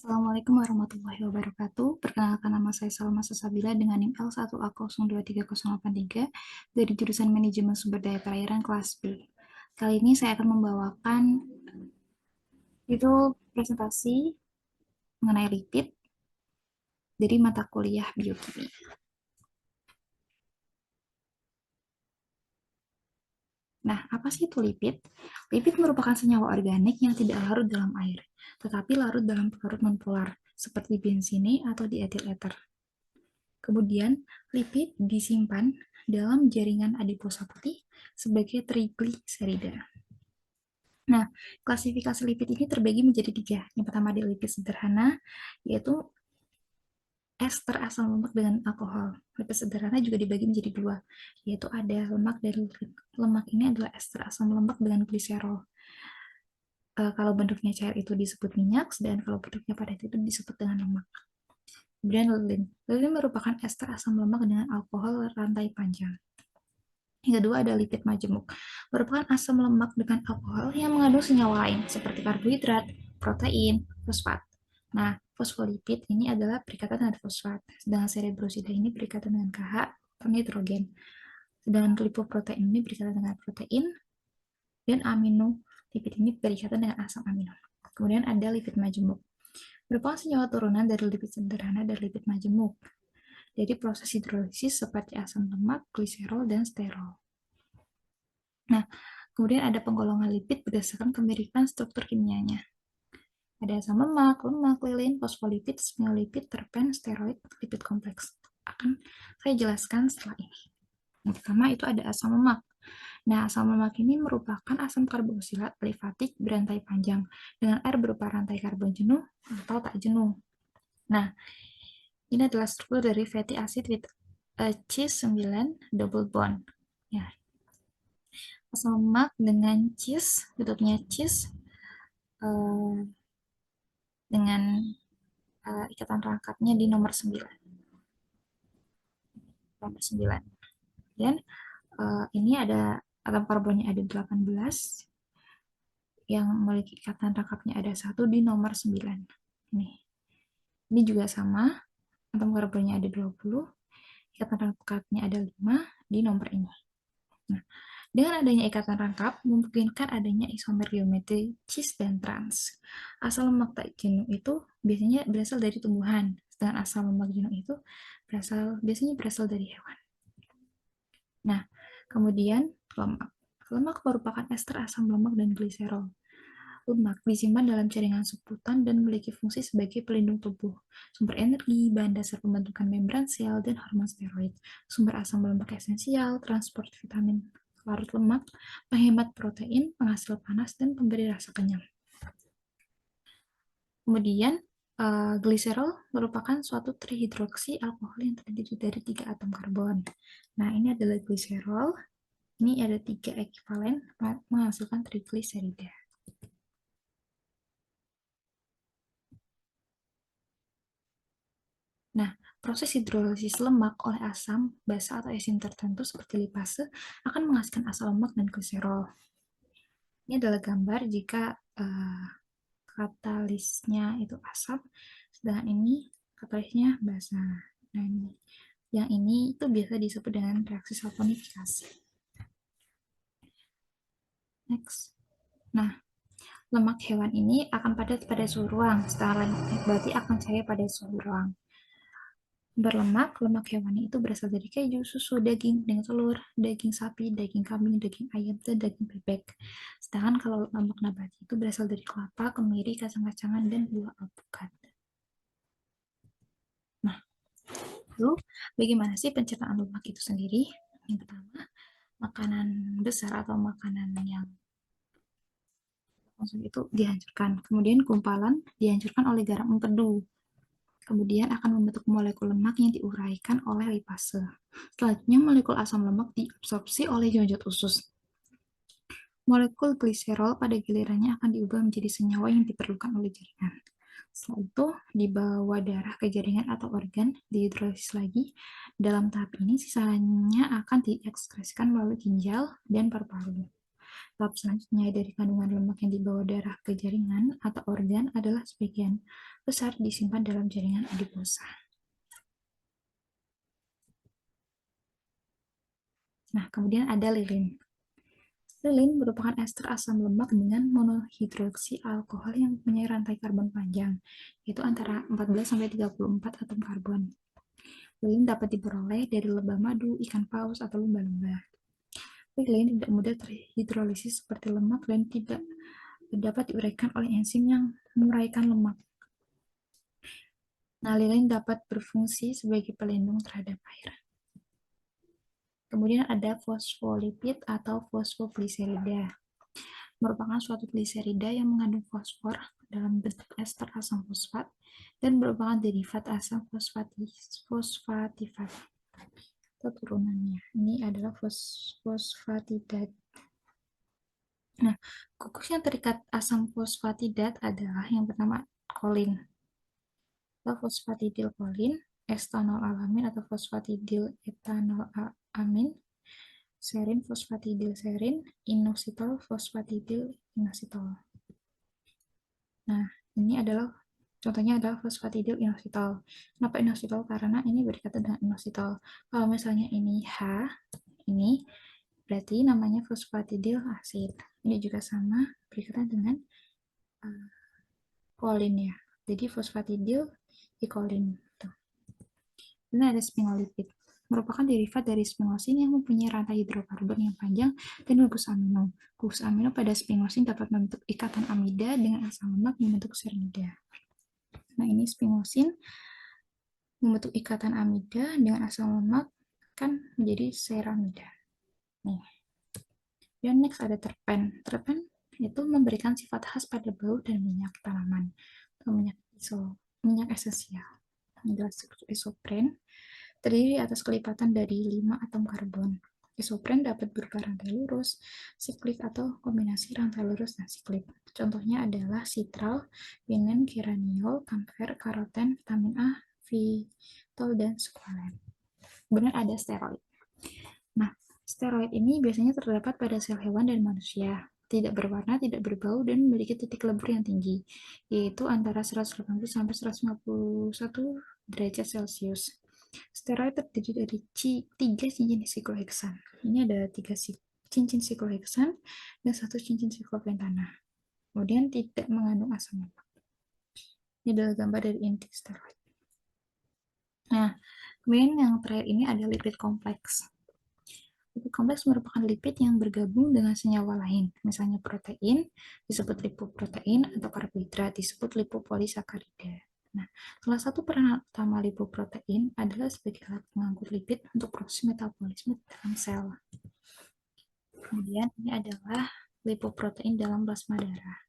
Assalamualaikum warahmatullahi wabarakatuh. Perkenalkan, nama saya Salma Sesabila dengan NIM L1A023083 dari jurusan Manajemen Sumber Daya Perairan kelas B. Kali ini saya akan membawakan itu presentasi mengenai lipid dari mata kuliah biokimia. Nah, apa sih itu lipid? Lipid merupakan senyawa organik yang tidak larut dalam air, tetapi larut dalam pelarut nonpolar, seperti bensine atau dietil ether. Kemudian, lipid disimpan dalam jaringan adiposa putih sebagai trigliserida. Nah, klasifikasi lipid ini terbagi menjadi tiga. Yang pertama ada lipid sederhana, yaitu ester asam lemak dengan alkohol. Lipid sederhana juga dibagi menjadi dua, yaitu ada lemak dari lemak ini adalah ester asam lemak dengan gliserol. Kalau bentuknya cair itu disebut minyak, sedangkan kalau bentuknya padat itu disebut dengan lemak. Kemudian lilin. Lilin merupakan ester asam lemak dengan alkohol rantai panjang. Yang kedua ada lipid majemuk, merupakan asam lemak dengan alkohol yang mengandung senyawa lain seperti karbohidrat, protein, fosfat. Nah, fosfolipid ini adalah berikatan dengan fosfat, sedangkan cerebrosida ini berikatan dengan KH atau nitrogen. Sedangkan lipoprotein ini berikatan dengan protein, dan aminolipid ini berikatan dengan asam amino. Kemudian ada lipid majemuk, merupakan senyawa turunan dari lipid sederhana dan lipid majemuk. Jadi proses hidrolisis seperti asam lemak, gliserol, dan sterol. Nah, kemudian ada penggolongan lipid berdasarkan kemiripan struktur kimianya. Ada asam lemak, lilin, fosfolipid, sphingolipid, terpen, steroid, lipid kompleks. Akan saya jelaskan setelah ini. Yang pertama itu ada asam lemak. Nah, asam lemak ini merupakan asam karboksilat alifatik berantai panjang dengan air berupa rantai karbon jenuh atau tak jenuh. Nah, ini adalah struktur dari fatty acid with a cis-9 double bond. Ya, asam lemak dengan cis, bentuknya cis, dengan ikatan rangkapnya di nomor 9. Nomor 9. Dan ini ada atom karbonnya ada 18, yang memiliki ikatan rangkapnya ada 1 di nomor 9. Ini juga sama, atom karbonnya ada 20, ikatan rangkapnya ada 5 di nomor ini. Nah, dengan adanya ikatan rangkap, memungkinkan adanya isomer geometri cis dan trans. Asam lemak tak jenuh itu biasanya berasal dari tumbuhan, sedangkan asam lemak jenuh itu biasanya berasal dari hewan. Nah, kemudian lemak. Lemak merupakan ester asam lemak dan gliserol. Lemak disimpan dalam jaringan sebutan dan memiliki fungsi sebagai pelindung tubuh, sumber energi, bahan dasar pembentukan membran sel, dan hormon steroid, sumber asam lemak esensial, transport vitamin larut lemak, penghemat protein, penghasil panas, dan pemberi rasa kenyang. Kemudian, gliserol merupakan suatu trihidroksi alkohol yang terdiri dari 3 atom karbon. Nah, ini adalah gliserol. Ini ada 3 ekivalen menghasilkan trigliserida. Nah, proses hidrolisis lemak oleh asam, basa, atau enzim tertentu seperti lipase akan menghasilkan asam lemak dan gliserol. Ini adalah gambar jika katalisnya itu asam, sedangkan ini katalisnya basa. Nah, yang ini itu biasa disebut dengan reaksi saponifikasi. Next. Nah, lemak hewan ini akan padat pada suhu ruang, sedangkan berarti akan cair pada suhu ruang. Berlemak, lemak hewani itu berasal dari keju, susu, daging, dengan telur, daging sapi, daging kambing, daging ayam, dan daging bebek. Sedangkan kalau lemak nabati itu berasal dari kelapa, kemiri, kacang-kacangan, dan buah alpukat. Nah, lalu bagaimana sih pencernaan lemak itu sendiri? Yang pertama, makanan besar atau makanan yang konsumsi itu dihancurkan. Kemudian gumpalan dihancurkan oleh garam empedu. Kemudian akan membentuk molekul lemak yang diuraikan oleh lipase. Selanjutnya, molekul asam lemak diabsorpsi oleh jonjot usus. Molekul gliserol pada gilirannya akan diubah menjadi senyawa yang diperlukan oleh jaringan. Setelah itu, dibawa darah ke jaringan atau organ, dihidrolisis lagi. Dalam tahap ini, sisanya akan diekskresikan melalui ginjal dan paru-paru. Tahap selanjutnya dari kandungan lemak yang dibawa darah ke jaringan atau organ adalah sebagian besar disimpan dalam jaringan adiposa. Nah, kemudian ada lilin. Lilin merupakan ester asam lemak dengan monohidroksi alkohol yang mempunyai rantai karbon panjang, yaitu antara 14-34 atom karbon. Lilin dapat diperoleh dari lebah madu, ikan paus, atau lumba-lumba. Lilin tidak mudah terhidrolisis seperti lemak dan tidak dapat diuraikan oleh enzim yang menguraikan lemak. Nah, lilin dapat berfungsi sebagai pelindung terhadap air. Kemudian ada fosfolipid atau fosfogliserida. Merupakan suatu gliserida yang mengandung fosfor dalam bentuk ester asam fosfat dan merupakan derivat asam fosfatifat atau turunannya. Ini adalah fosfatidat. Nah, gugus yang terikat asam fosfatidat adalah yang pertama kolin atau fosfatidilkolin, estanol alamin atau fosfatidil etanol amin, serin fosfatidilserin, inositol fosfatidil inositol. Nah, ini adalah contohnya adalah fosfatidil inositol. Kenapa inositol? Karena ini berkaitan dengan inositol. Kalau misalnya ini H, ini berarti namanya fosfatidil asid. Ini juga sama berkaitan dengan kolin ya. Jadi fosfatidil dikolin. Ini ada sphingolipid. Merupakan derivat dari sphingosine yang mempunyai rantai hidrokarbon yang panjang dan gugus amino. Gugus amino pada sphingosine dapat membentuk ikatan amida dengan asam lemak membentuk cyanida. Nah, ini sphingosine membentuk ikatan amida dengan asam lemak kan menjadi ceramida. Nih. Dan next ada terpen. Terpen itu memberikan sifat khas pada bau dan minyak tanaman atau minyak esensial. Adalah isopren terdiri atas kelipatan dari 5 atom karbon. Isopren dapat berupa rantai lurus, siklik, atau kombinasi rantai lurus dan siklik. Contohnya adalah sitral, pinen, geraniol, kamfer, karoten, vitamin A, fitol, dan squalene. Kemudian ada steroid. Nah, steroid ini biasanya terdapat pada sel hewan dan manusia. Tidak berwarna, tidak berbau, dan memiliki titik lebur yang tinggi, yaitu antara 180 sampai 151 derajat Celcius. Steroid terdiri dari 3 cincin sikloheksan. Ini ada 3 cincin sikloheksan dan 1 cincin siklopentana. Kemudian tidak mengandung asam lemak. Ini adalah gambar dari inti steroid. Nah, kemudian yang terakhir ini ada lipid kompleks. Lipid kompleks merupakan lipid yang bergabung dengan senyawa lain, misalnya protein disebut lipoprotein atau karbohidrat disebut lipopolisakarida. Nah, salah satu peran utama lipoprotein adalah sebagai alat pengangkut lipid untuk proses metabolisme dalam sel. Kemudian ini adalah lipoprotein dalam plasma darah.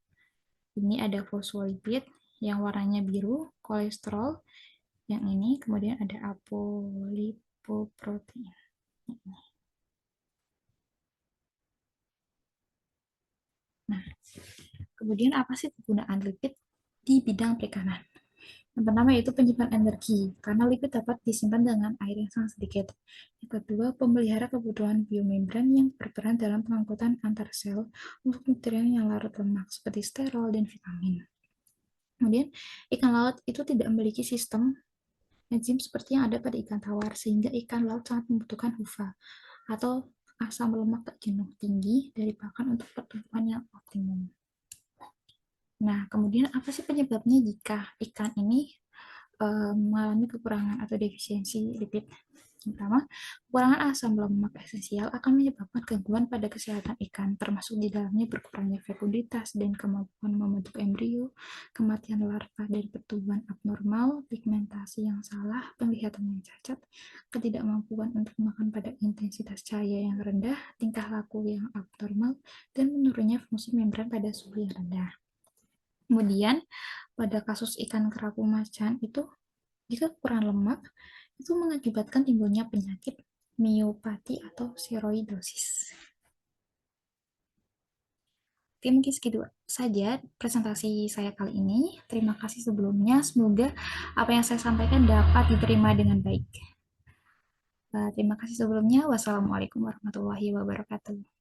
Ini ada fosfolipid yang warnanya biru, kolesterol yang ini, kemudian ada apolipoprotein. Nah, kemudian apa sih kegunaan lipid di bidang perikanan? Yang pertama yaitu penyimpan energi, karena lipid dapat disimpan dengan air yang sangat sedikit. Yang kedua, pemelihara kebutuhan biomembran yang berperan dalam pengangkutan antar sel untuk nutrien yang larut lemak, seperti sterol dan vitamin. Kemudian, ikan laut itu tidak memiliki sistem enzim seperti yang ada pada ikan tawar, sehingga ikan laut sangat membutuhkan HUFA, atau asam lemak tak jenuh tinggi dari pakan untuk pertumbuhan yang optimum. Nah, kemudian apa sih penyebabnya jika ikan ini mengalami kekurangan atau defisiensi lipid? Yang pertama, kekurangan asam lemak esensial akan menyebabkan gangguan pada kesehatan ikan, termasuk di dalamnya berkurangnya fekunditas dan kemampuan membentuk embrio, kematian larva dan pertumbuhan abnormal, pigmentasi yang salah, penglihatan yang cacat, ketidakmampuan untuk makan pada intensitas cahaya yang rendah, tingkah laku yang abnormal, dan menurunnya fungsi membran pada suhu yang rendah. Kemudian, pada kasus ikan kerapu macan itu, jika kekurangan lemak, itu mengakibatkan timbulnya penyakit miopati atau steroidosis. Oke, mungkin segitu saja presentasi saya kali ini. Terima kasih sebelumnya. Semoga apa yang saya sampaikan dapat diterima dengan baik. Terima kasih sebelumnya. Wassalamualaikum warahmatullahi wabarakatuh.